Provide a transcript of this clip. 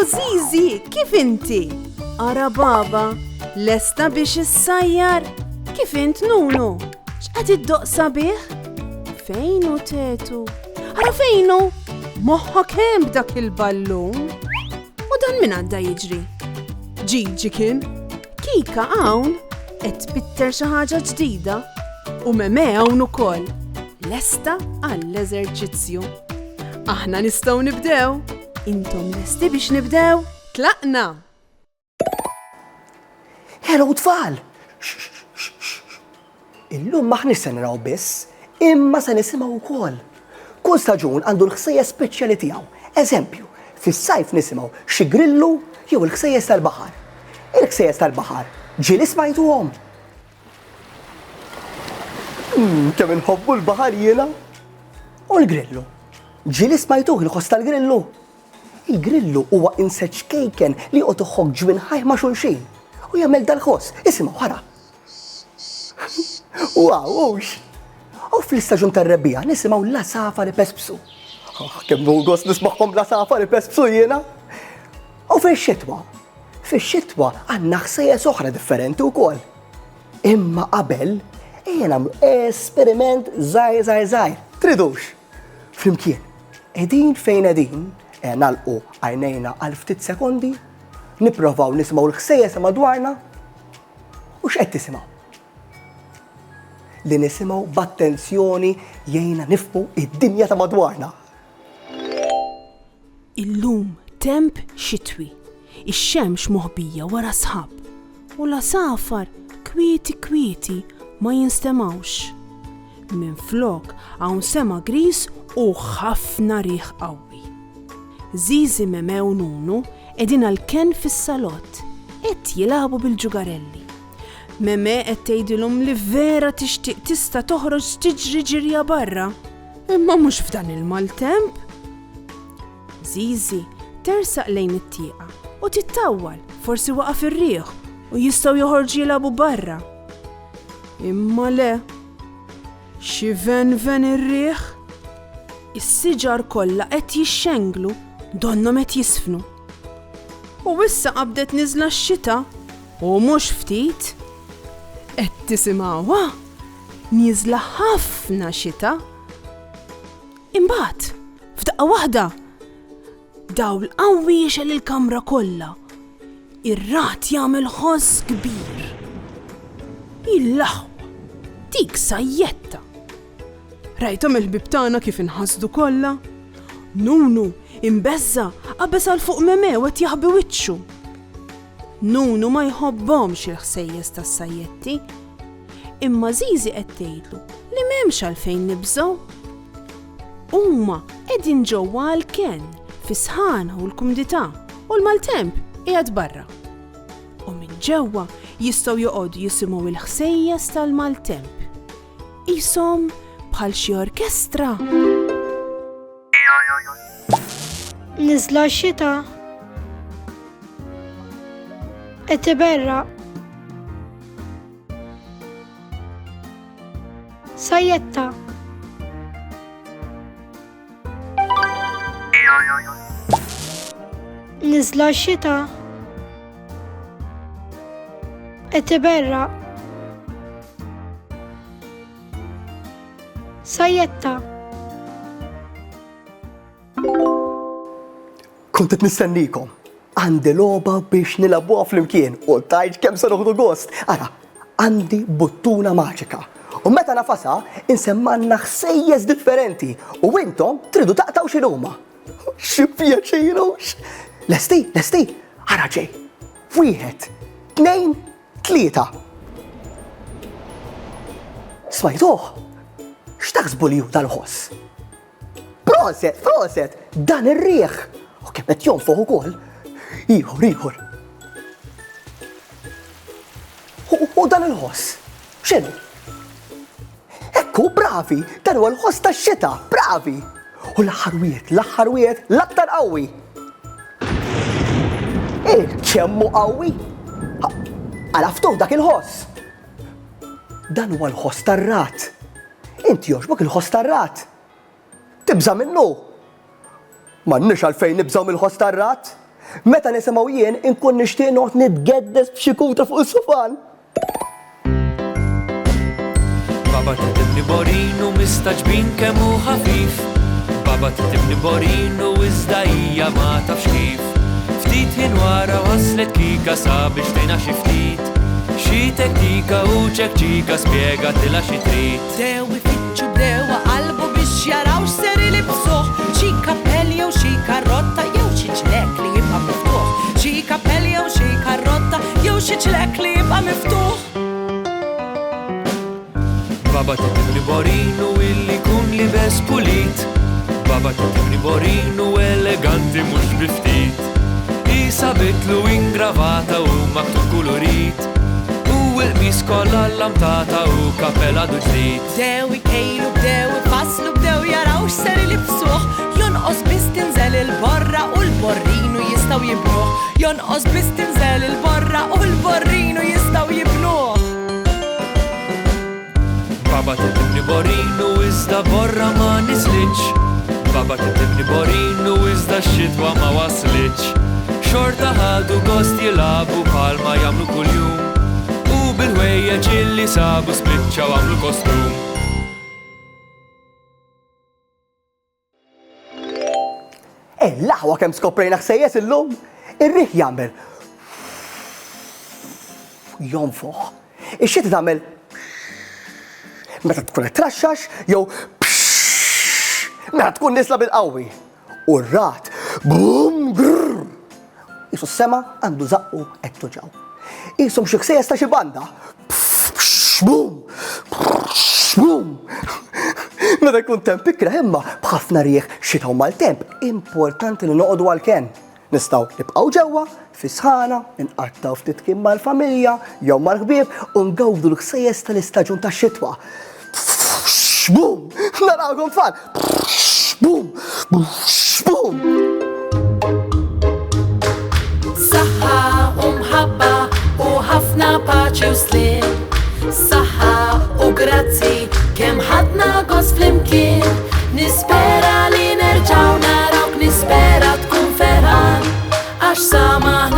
Zizi, kif inti? Ara baba, lesta biex issajjar? Kif int Nunu? X'qed iddoqsa bih? Fejnu tetu? Ara fejnu? Moħħok hemm b'dak il-ballun? U dan min għadda jiġri? Ġiġi kien? Kika hawn qed tbitter xi ħaġa ġdida u Meme hawn ukoll. Lesta għall-eżerċizzju. Aħna nistgħu nibdew. Intom lesti biex nibdew? Tlaqna! Hello tfal! Illum maħniex se naraw biss, imma se nisimgħu wkoll. Kull staġun għandu l-ħsejjes speċjali tiegħu. Eżempju, fis-sajf nisimgħu xi grillu jew il-ħsejjes tal-baħar. Il-ħsejjes tal-baħar ġieli smajtuhom. Kemm inħobbu l-baħar jiena? U l-grillu. Ġieli smajtuh il-ħoss tal-grillu. Il-grillu huwa inseċ kejken li qod iħobb ġwien ħaj ma' xulxin u jagħmel dal-ħoss. Isimgħu ħara. Wawx! U fl-istaġun tar-rebbija nisimgħu l-asafar ipespsu. Kemm hu gost nismagħhom l-asafar ipespsu jiena. U fix-xitwa. Fix-xitwa għandna ħsejjes oħra differenti wkoll. Imma qabel ejja nagħmlu esperiment żgħir. Tridux? Flimkien, qegħdin fejn qegħdin, nagħlqu għajnejna għal ftit sekondi, nipprovaw nisimgħu l-ħsejjes madwarna u x'qed tisimgħu? Li nisimgħu b'attenzjoni jgħinna nifhmu id-dinja ta' madwarna. Illum temp xitwi, ix-xemx moħbija wara sħab u l-asafar kwieti ma jinstemawx. Minflok hawn sema gris u ħafna riħ qawwi. Zizi, Meme u Nunu qegħdin għall-ken fis-salott qed jilagħbu bil-ġugarelli. Meme qed tgħidilhom li vera tixtieq tista' toħroġ tiġri ġirja barra, imma mhux f'dan il-maltemp. Zizi tersaq lejn it-tieqa u tittawwal forsi waqaf ir-riħ u jistgħu joħorġu jilagħbu barra. Imma le, xi ven ir-riħ, is-siġar kollha qed jixxenglu, donnom qed jisfnu. U issa qabdet niżla x-xita u mhux ftit. Qed tisimgħuha? Nieżla ħafna xita. Imbagħad, f'daqqa waħda, dawl qawwi jixel il-kamra kollha. Ir-rat jagħmel ħoss kbir. Il-laħwa, dik sajjetta. Rajtom il-ħbib tagħna kif inħasdu kollha? Nunu imbeżza qabeż għal fuq Meme u qed jaħbi wiċċu. Nunu ma jħobbhomx il-ħsejjes tas-sajjetti, imma Zizi qed tgħidlu li m'hemmx għalfejn nibżgħu. Huma qegħdin ġewwa għall-ken fis-sħana u l-kumdità u l-maltemp qiegħed barra. U minn ġewwa jistgħu joqogħdu jisimgħu il-ħsejjes tal-maltemp. Qishom bħal xi orkestra. Niżla x-xita qed tiberraq. Sajjetta. Niżla x-xita qed tiberraq. Sajjetta. Kont qed nistennikom. Għandi logħba biex nilagħbuha flimkien u tajt kemm se noħdu gost. Ara, għandi buttuna maġika. U meta nafasha insemmanna ħsejjes differenti u intom tridu taqtaw xi huma. Xi pjaċirux. Lesti? Ara ġej. 1, 2, 3. Smajtuh? X'taħsbu li hu tal-ħoss? Proset, dan ir-riħ. U kemm qed jonfoq ukoll. Ieħor. U dan il-ħoss. X'inhu? Ekku, bravi, dan huwa l-ħoss tax-xita, bravi. U l-aħħar wieħed l-aktar qawwi. Kemmu qawwi? Għalaftuh dak il-ħoss. Dan huwa l-ħoss tar-rat. Inti jogħġbok il-ħoss tar-rat. Tibża minnu. M'għandniex għalfejn nibżgħu mill-ħoss tar-rat. Meta nisimgħu jien inkun nixtieq noqgħod nitgeddes b'xi kuta fuq is-sofan. Baba titibni borinu mistaġbin kemm hu ħafif. Baba titibni borinu iżda hija ma tafx kif. Ftit ħin wara waslet kika sabiex tgħinha xi ftit. Xi teknika u ċekċika spjegatilha xi trid. Bdew ifittxu bdew qalbu biex jaraw x'ser ilibsuh. Xi kappell jew xi karrotta jew xi ċlek li jibqa' miftuħ. Xi kappell jew xi karrotta jew xi ċlek li jibqa' miftuħ. Baba titibni borinu illi kun libes pulit. Baba titibni borinu eleganti mhux biftit. Isa bitlu ingravata u maktub kulurit. U l-qmis kollha llamtata u kappella ġdid. Bdew ikejlu bdew ifasslu bdew jaraw x'ser ilibsuh. Jonqos biss tinżel il-borra u l-borrinu jistgħu jibnuh. Jonqos biss tinżel il-borra u l-borrinu jistgħu jibnuh. Baba titibni borinu iżda borra ma nislitx. Baba titibni borinu iżda x-xitwa ma waslitx. Xorta ħadu gost jilabu bħalma jagħmlu kuljum. U bil-ħwejjeġ illi sabu spiċċaw għamlu kostum. L-aħwa kemm skoprejna ħsejjes illum. Ir-riħ jagħmel jonfoħ. Ix-xita tagħmel meta tkun qed traxxax jew meta tkun nisla bil-qawwi. U r-rat bum grrr. Isu s-sema għandu zaqqu qed tuġaw. Ishom xi ħsejjes ta' xi banda. Bum! Bum! Meta jkun temp ikra imma b'ħafna rieħ xita u mal-temp, importanti li noqogħdu għalkemm. Nistgħu nibqgħu ġewwa fi sħana, inqattaw ftit kien mal-familja jew mal-ħbieb u ngawdu l-ħsejjes tal-istaġun tax-xitwa. Bum! Narawhom tfal. Bum! Bum! Saħħa u mħabba u ħafna paċi u slim. Saħħa u grazzi kemm ħadna gost flimkien. Nispera li nerġgħu narawk, nispera tkun ferħan għax samaħna